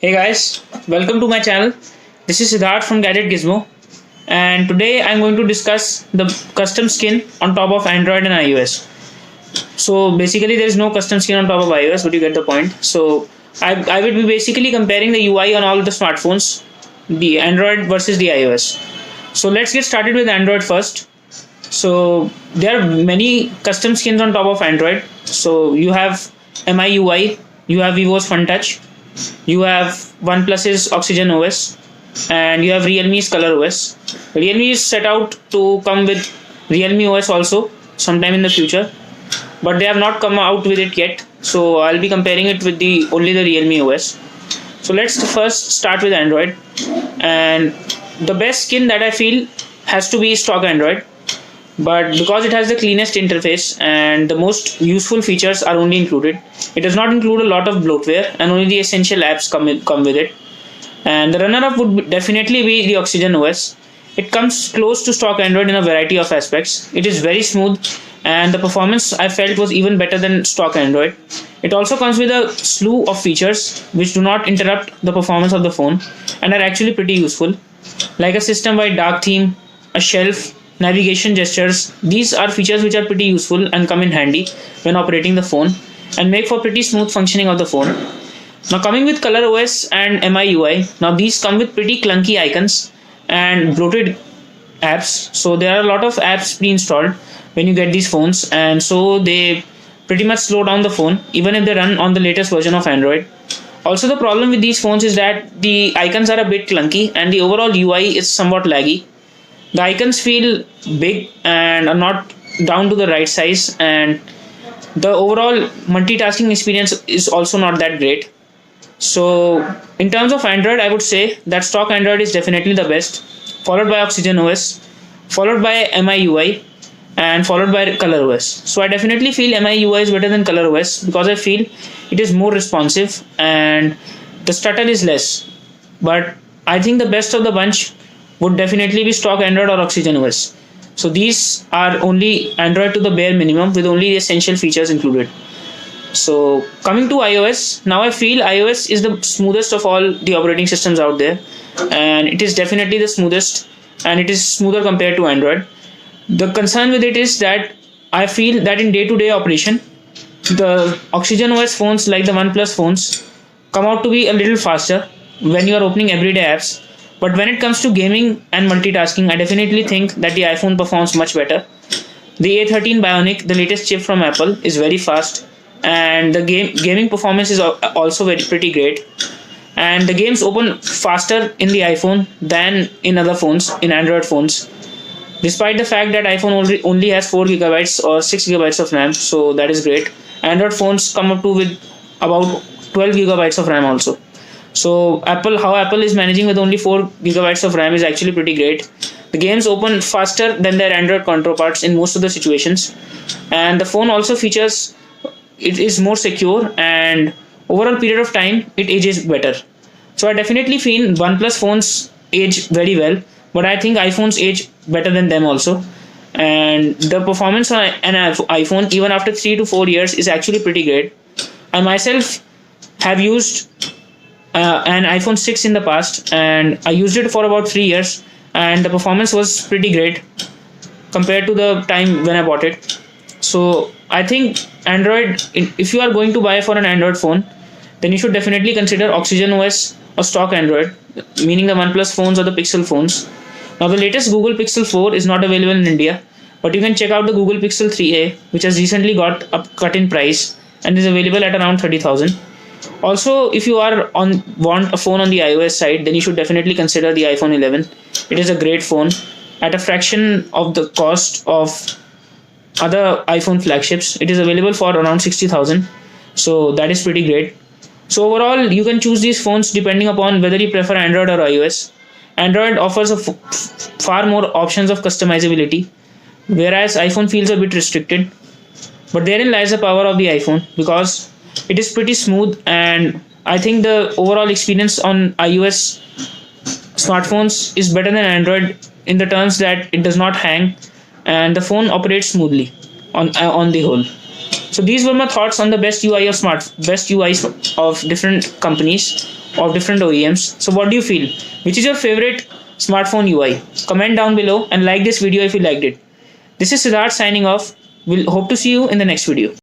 Hey guys, welcome to my channel. This is Siddharth from Gadget Gizmo, and today I'm going to discuss the custom skin on top of Android and iOS. So basically, there is no custom skin on top of iOS, but you get the point. So I will be basically comparing the UI on all the smartphones, the Android versus the iOS. So let's get started with Android first. So there are many custom skins on top of Android. So you have MIUI, you have Vivo's FunTouch, you have OnePlus's Oxygen OS, and you have Realme's Color OS. Realme is set out to come with Realme OS also sometime in the future, but they have not come out with it yet. So I'll be comparing it with the only the Realme OS. So let's first start with Android, and the best skin that I feel has to be stock Android, but because it has the cleanest interface and the most useful features are only included, it does not include a lot of bloatware and only the essential apps come with it. And the runner-up would definitely be the Oxygen OS. It comes close to stock Android in a variety of aspects. It is very smooth, and the performance I felt was even better than stock Android. It also comes with a slew of features which do not interrupt the performance of the phone and are actually pretty useful, like a system-wide dark theme, a shelf, navigation gestures. These are features which are pretty useful and come in handy when operating the phone and make for pretty smooth functioning of the phone. Now coming with Color OS and MIUI, now these come with pretty clunky icons and bloated apps. So there are a lot of apps pre-installed when you get these phones, and so they pretty much slow down the phone even if they run on the latest version of Android. Also, the problem with these phones is that the icons are a bit clunky and the overall UI is somewhat laggy. The icons feel big and are not down to the right size, and the overall multitasking experience is also not that great. So in terms of Android, I would say that stock Android is definitely the best, followed by Oxygen OS, followed by MIUI, and followed by Color OS. So I definitely feel MIUI is better than Color OS because I feel it is more responsive and the stutter is less. But I think the best of the bunch would definitely be stock Android or Oxygen OS. So these are only Android to the bare minimum with only the essential features included. So coming to iOS, now I feel iOS is the smoothest of all the operating systems out there, and it is definitely the smoothest, and it is smoother compared to Android. The concern with it is that I feel that in day-to-day operation, the Oxygen OS phones like the OnePlus phones come out to be a little faster when you are opening everyday apps. But when it comes to gaming and multitasking, I definitely think that the iPhone performs much better. The A13 Bionic, the latest chip from Apple, is very fast, and the gaming performance is also pretty great. And the games open faster in the iPhone than in other phones, in Android phones, despite the fact that iPhone only has 4 gigabytes or 6 gigabytes of RAM, so that is great. Android phones come up to with about 12 gigabytes of RAM also. So how Apple is managing with only 4 gigabytes of RAM is actually pretty great. The games open faster than their Android counterparts in most of the situations, and the phone also features, it is more secure, and overall period of time it ages better. So I definitely feel OnePlus phones age very well, but I think iPhones age better than them also. And the performance on an iPhone even after 3 to 4 years is actually pretty great. I myself have used an iPhone 6 in the past, and I used it for about 3 years, and the performance was pretty great compared to the time when I bought it. So I think Android, if you are going to buy for an Android phone, then you should definitely consider Oxygen OS or stock Android, meaning the OnePlus phones or the Pixel phones. Now the latest Google Pixel 4 is not available in India, but you can check out the Google Pixel 3a, which has recently got a cut in price and is available at around 30,000. Also, if you want a phone on the iOS side, then you should definitely consider the iPhone 11. It is a great phone at a fraction of the cost of other iPhone flagships. It is available for around 60,000, so that is pretty great. So overall, you can choose these phones depending upon whether you prefer Android or iOS. Android offers far more options of customizability, whereas iPhone feels a bit restricted. But therein lies the power of the iPhone, because it is pretty smooth, and I think the overall experience on iOS smartphones is better than Android in the terms that it does not hang and the phone operates smoothly on the whole. So these were my thoughts on the best UIs of different companies, of different OEMs. So what do you feel? Which is your favorite smartphone UI? Comment down below and like this video if you liked it. This is Siddharth signing off. We'll hope to see you in the next video.